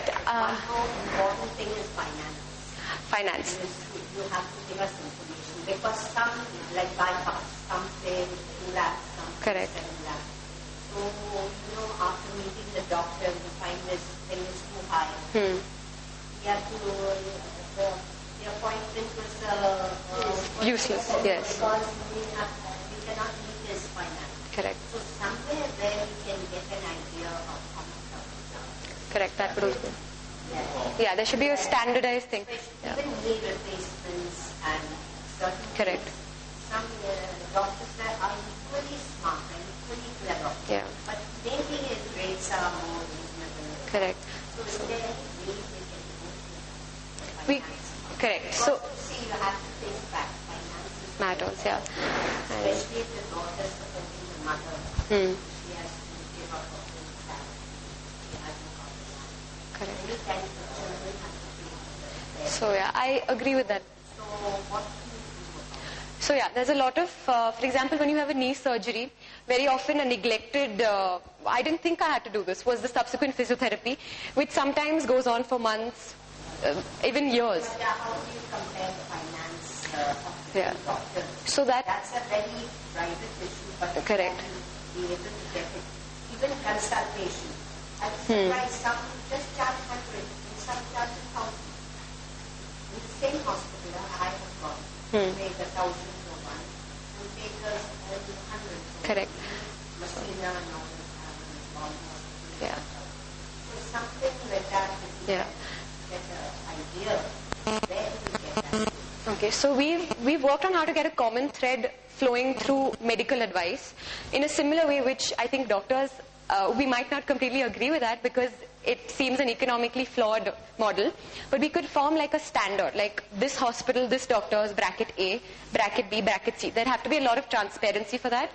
Correct. One more important thing is finance. Finance. You have to give us information because some, like bypass, some say 2 lakhs, some say Correct. 7 lakhs. So, after meeting the doctor, you find this thing is too high. We have to, the appointment was Useless, yes. Because we cannot meet his finance. Correct. So somewhere where we can get an idea of how much of it. Correct. That would also. Yeah. Yeah, there should be a standardized thing. Yeah. Even knee replacements and certain Correct. things. Some doctors are equally smart and equally clever. Yeah. But maybe his rates are more reasonable. Correct. So is there any way they can go to We finance? correct. Because, So see, you have to think back. Finances matters. Yeah. especially if the daughter is supporting the mother. Hmm. She has to give up her full salary. She hasn't got the money. Correct. Many times the children have to pay for their. So yeah, I agree with that. So what do you do about it? So yeah, there's a lot of, for example, when you have a knee surgery, very often a neglected, I didn't think I had to do this, was the subsequent physiotherapy, which sometimes goes on for months, even years. But how do you compare the finance of the Yeah. doctor? So that, That's a very private issue, but Correct. can you be able to get it? Even consultation. I'm surprised some just charge 100 and some charge 1,000. In the same hospital, I have gone. Pay the 1,000 for one and take the 100 for correct. Messina and all that. Yeah. So something like that, if you Yeah. get an idea, where do you get that? Okay, so we've worked on how to get a common thread flowing through medical advice in a similar way, which I think doctors, we might not completely agree with that because it seems an economically flawed model, but we could form like a standard, like this hospital, this doctor's bracket A, bracket B, bracket C. There'd have to be a lot of transparency for that,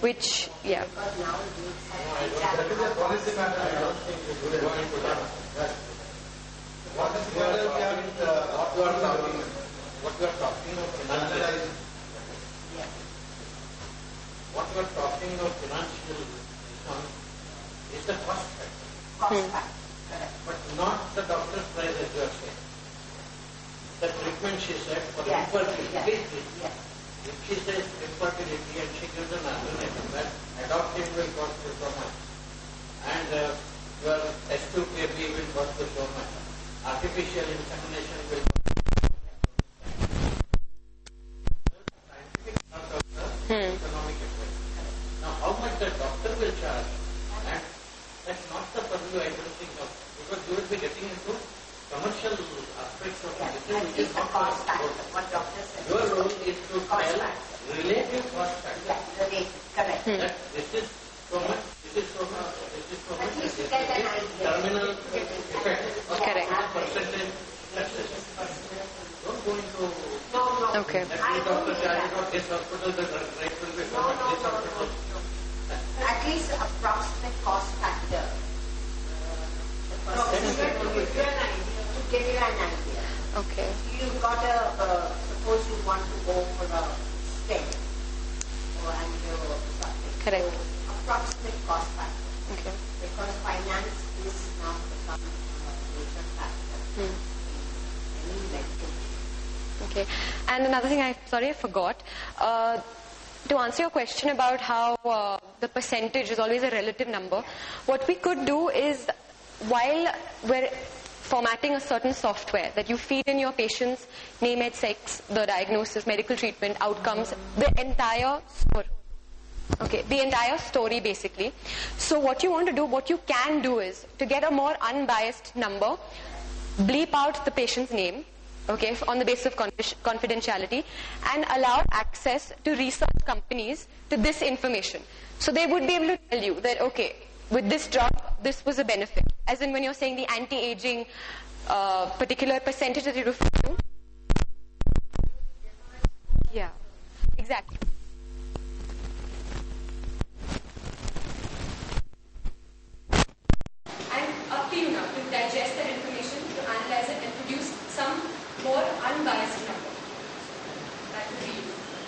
which, yeah. Because now That is a policy matter. I don't think we should go into that. Policy matter, what we are talking of financial, what we are talking of financial is the cost factor, cost factor. Correct. but not the doctor's price as you are saying. The treatment she said for Yes, infertility, yes, please. yes. If she says infertility and she gives an alternative that adoption will cost you so much and your S2 baby will cost you so much, artificial insemination will cost you so much. Scientific part of the economic equation. Now how much the doctor will charge, and that's not the purview I don't think of, because you will be getting into commercial aspects of Yes, medicine at which is least the not cost our factor, role. what doctor said. Your role is to Cost tell factor. relative cost factor. Yes, the rate, correct. That this is so much, this is so much, this is so At much, least this you get an is idea. terminal effect. Correct. Percentage taxation. Don't go into No. Okay. that I this don't doctor do charges that. of this hospital, the rate will be so No, much, no, this no, hospital. At least approximate cost factor. The percentage to give you an idea. Okay. You've got suppose you want to go for a stent or angio or something. Correct. So, approximate cost factor. Okay. Because finance is now become a major factor in any medical treatment. Okay. And another thing, I forgot. To answer your question about how the percentage is always a relative number, what we could do is, while we're formatting a certain software that you feed in your patient's name, age, sex, the diagnosis, medical treatment, outcomes, the entire story. Okay, the entire story basically. So what you want to do, what you can do is, to get a more unbiased number, bleep out the patient's name, okay, on the basis of confidentiality, and allow access to research companies to this information. So they would be able to tell you that, okay, with this drug, this was a benefit. As in when you're saying the anti-aging particular percentage that you refer to. Yeah, exactly. And up to you now to digest that information, to analyze it and produce some more unbiased number. That would be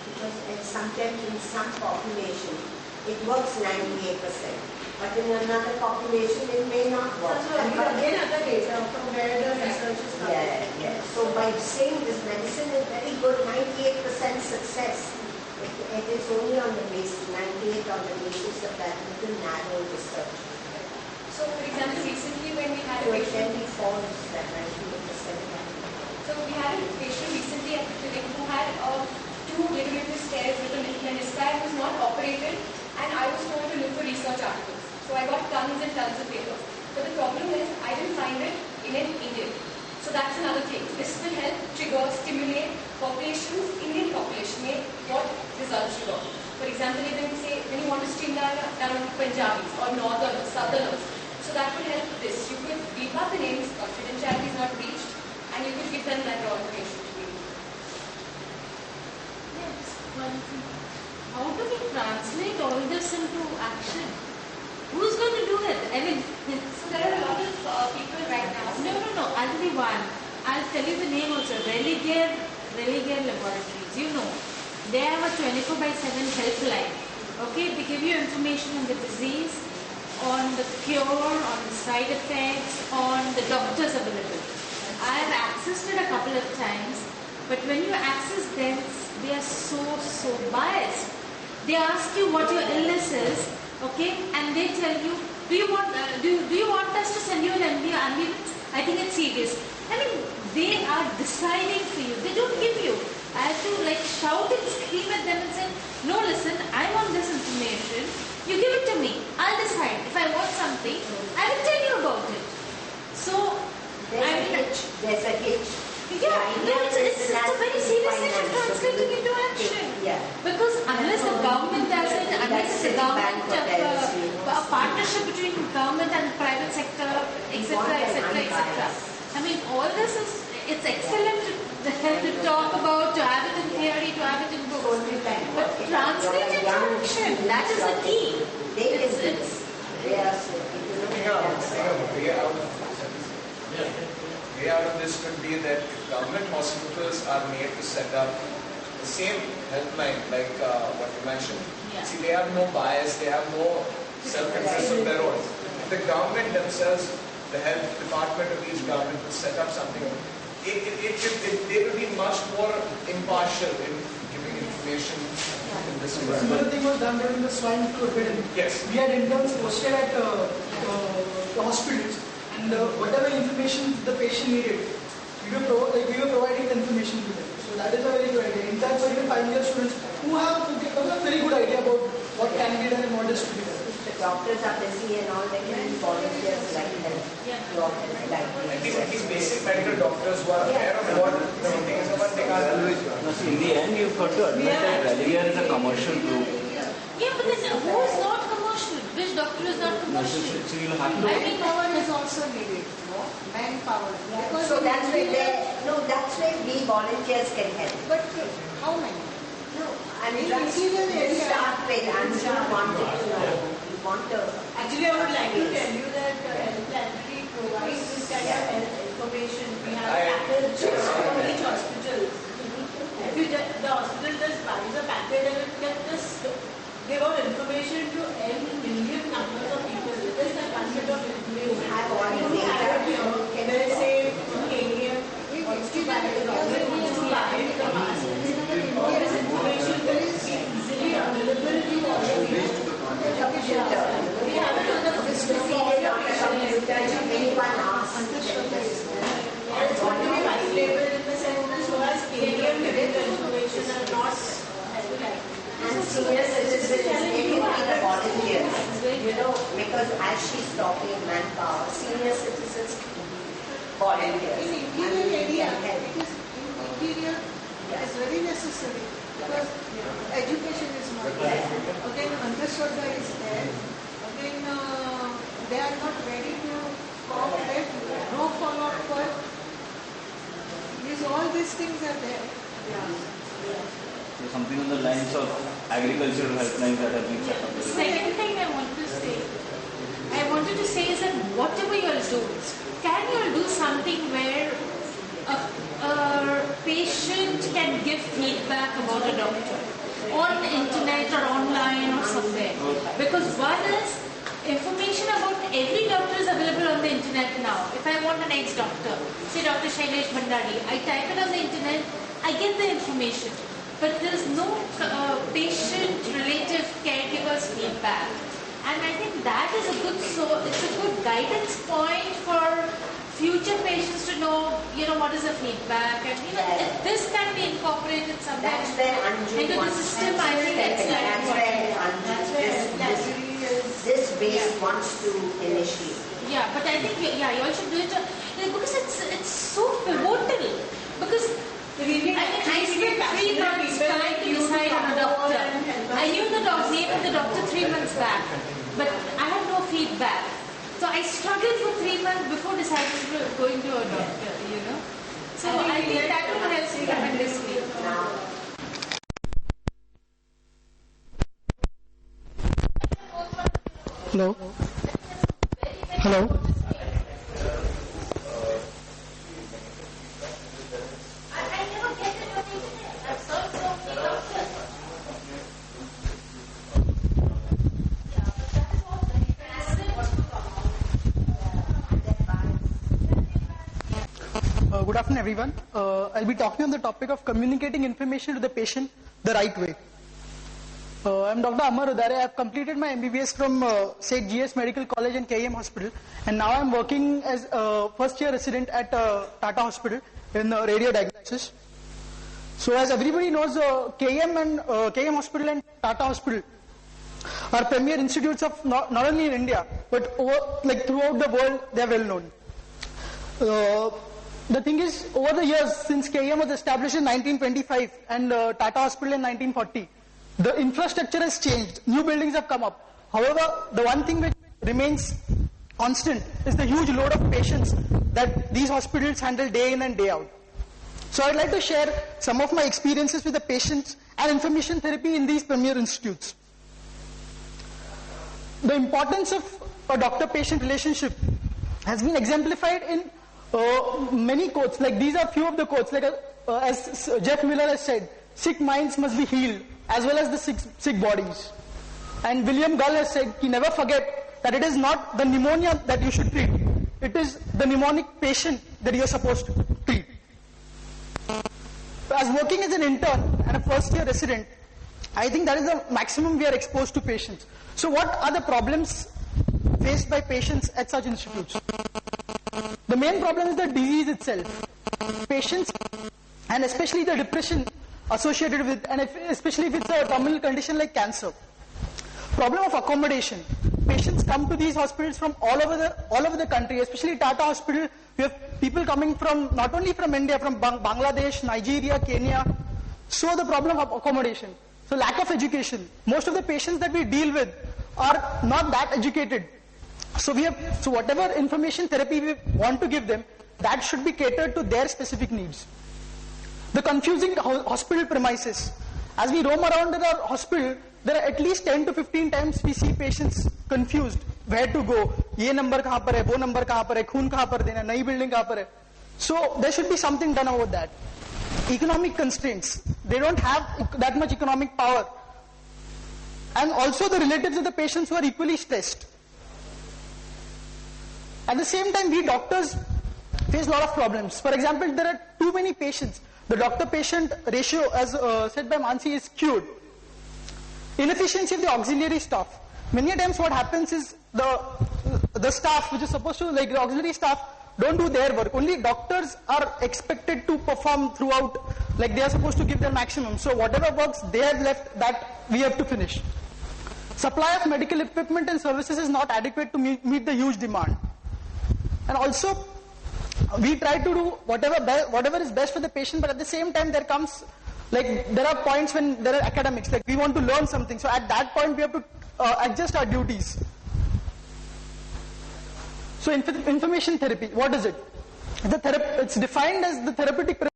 Because sometimes in some population, it works 98%. But in another population it may not work. So again other data from where the research is coming. Yeah. So by saying this medicine is very good, 98% success. It is only on the basis, 98 on the basis of that little narrow research. So, for example, recently when we had a So it patient, can be false that 98%. so we had a patient recently at the clinic who had 2 ligamentous tears with a menisci and was not operated, and I was told to look for research articles. So I got tons and tons of papers. But the problem is I didn't find it in an Indian. So that's another thing. This will help trigger, stimulate populations, Indian population, what results you got. For example, even say when you want to stimulate down Punjabis or Northerners, Southerners, so that would help this. You could beep out the names, confidentiality is not breached, and you could give them that raw information to read. Yes, one thing. How do we translate all this into action? Who's going to do it? I mean, So there are a lot of people right now. no. I'll tell you one. I'll tell you the name also. Religare Laboratories. You know, they have a 24/7 helpline. Okay, they give you information on the disease, on the cure, on the side effects, on the doctors available. I have accessed it a couple of times, but when you access them, they are so biased. They ask you what your illness is, okay, and they tell you, do you want us to send you an ambulance? I think it's serious. I mean, they are deciding for you. They don't give you. I have to like shout and scream at them and say, no, listen, I want this information. You give it to me. I'll decide. If I want something, I will tell you about it. So, There's a hitch. yeah, no, it's a very serious thing of translating into action. Yeah. Because unless the government does it, unless the government, a partnership between government and private sector, etc. I mean, all this it's excellent to talk about, to have it in theory, to have it in books. But translate into action, that is the key. Way out of this could be that if government hospitals are made to set up the same helpline like what you mentioned. Yeah. See, they have no bias, they have no self-interest of their own. If the government themselves, the health department of each government will set up something, they will be much more impartial in giving information in this way. Similar thing was done during the swine flu epidemic. Yes. We had interns posted at the hospitals, and whatever information the patient needed, we were providing the information to them. So that is a very good idea. In fact, for even final-year students who have a very good idea about what can be done and what is to be done. The doctors are busy and all, they can be volunteers like them. I think at least basic medical doctors who are aware of what the thing is about, they can't do it. In the end, you've got to admit that Religare is a commercial group. Yeah, but then who is not commercial? Which doctor is not commercial? So you'll have to. I mean, Manpower is also needed, manpower. Because So that's where we volunteers can help. But how many? No, I mean, In interior area. start with Angela wanted to know. We want to. Actually, I would like to tell you that Health Library provides this kind of health information. We have a package for each hospital. If the hospital just buys a package and it can just give out information to n million numbers of people. It is the concept of information. have all the You have it here. data. When I say KDM wants to buy the government wants to buy the masks. There is information that is easily available to all of you. We have it on the Anyone asks, And it's going to be white label in the sense that so as KDM medical information are not helpline. and senior citizens, they can be the volunteers. Because as she's talking manpower, senior citizens can be volunteers. In interior area, it is interior is very necessary because education is not there. Again, Andhashraddha is there. Again, they are not ready to cooperate. No follow-up work. All these things are there. So something on the lines of agricultural helplines that have been set up. second thing I wanted to say is that whatever you all do, can you all do something where a patient can give feedback about a doctor on the internet or online or somewhere? Because one is information internet now. If I want an ex-doctor, say Dr. Shailesh Bhandari, I type it on the internet, I get the information. But there is no patient, relative, caregiver's feedback. And I think that is a good, it's a good guidance point for future patients to know, what is the feedback, and if this can be incorporated somewhere into the system, I think that's where this base wants to initiate. Yeah, but I think you all should do it because it's so pivotal. Because I spent 3 months trying to decide on a doctor. I knew the name of the doctor 3 months back, but I had no feedback. So I struggled for 3 months before deciding going to a doctor, So I think that will help me tremendously. Hello? Hello? Good afternoon, everyone. I'll be talking on the topic of communicating information to the patient the right way. I'm Dr. Amar Udare. I have completed my MBBS from St. GS Medical College and KEM Hospital, and now I'm working as a first-year resident at Tata Hospital in radio diagnosis. So, as everybody knows, KEM Hospital and Tata Hospital are premier institutes of not only in India but throughout the world. They are well known. The thing is, over the years, since KEM was established in 1925 and Tata Hospital in 1940, the infrastructure has changed. New buildings have come up. However, the one thing which remains constant is the huge load of patients that these hospitals handle day in and day out. So I'd like to share some of my experiences with the patients and information therapy in these premier institutes. The importance of a doctor-patient relationship has been exemplified in many quotes. Like these are few of the quotes. As Jeff Miller has said, sick minds must be healed as well as the sick bodies. And William Gull has said, never forget that it is not the pneumonia that you should treat. It is the pneumonic patient that you are supposed to treat. As working as an intern and a first-year resident, I think that is the maximum we are exposed to patients. So what are the problems faced by patients at such institutes? The main problem is the disease itself. Patients, and especially the depression associated with, and especially if it's a terminal condition like cancer. Problem of accommodation. Patients come to these hospitals from all over the country, especially Tata Hospital. We have people coming from, not only from India, from Bangladesh, Nigeria, Kenya. So the problem of accommodation. So lack of education. Most of the patients that we deal with are not that educated. So whatever information therapy we want to give them, that should be catered to their specific needs. The confusing hospital premises. As we roam around in our hospital, there are at least 10 to 15 times we see patients confused. Where to go? Ye number kahan par hai, wo number kahan par hai, khoon kahan par dena, nayi building kahan par hai. So there should be something done about that. Economic constraints. They don't have that much economic power. And also the relatives of the patients who are equally stressed. At the same time, we doctors face a lot of problems. For example, there are too many patients. The doctor-patient ratio, as said by Mansi, is skewed. Inefficiency of the auxiliary staff. Many times what happens is the staff, which is supposed to, the auxiliary staff, don't do their work. Only doctors are expected to perform throughout, they are supposed to give their maximum. So whatever works they have left, that we have to finish. Supply of medical equipment and services is not adequate to meet the huge demand. And also, we try to do whatever is best for the patient, but at the same time there comes, there are points when there are academics, we want to learn something. So at that point we have to adjust our duties. So information therapy, what is it? It's defined as the therapeutic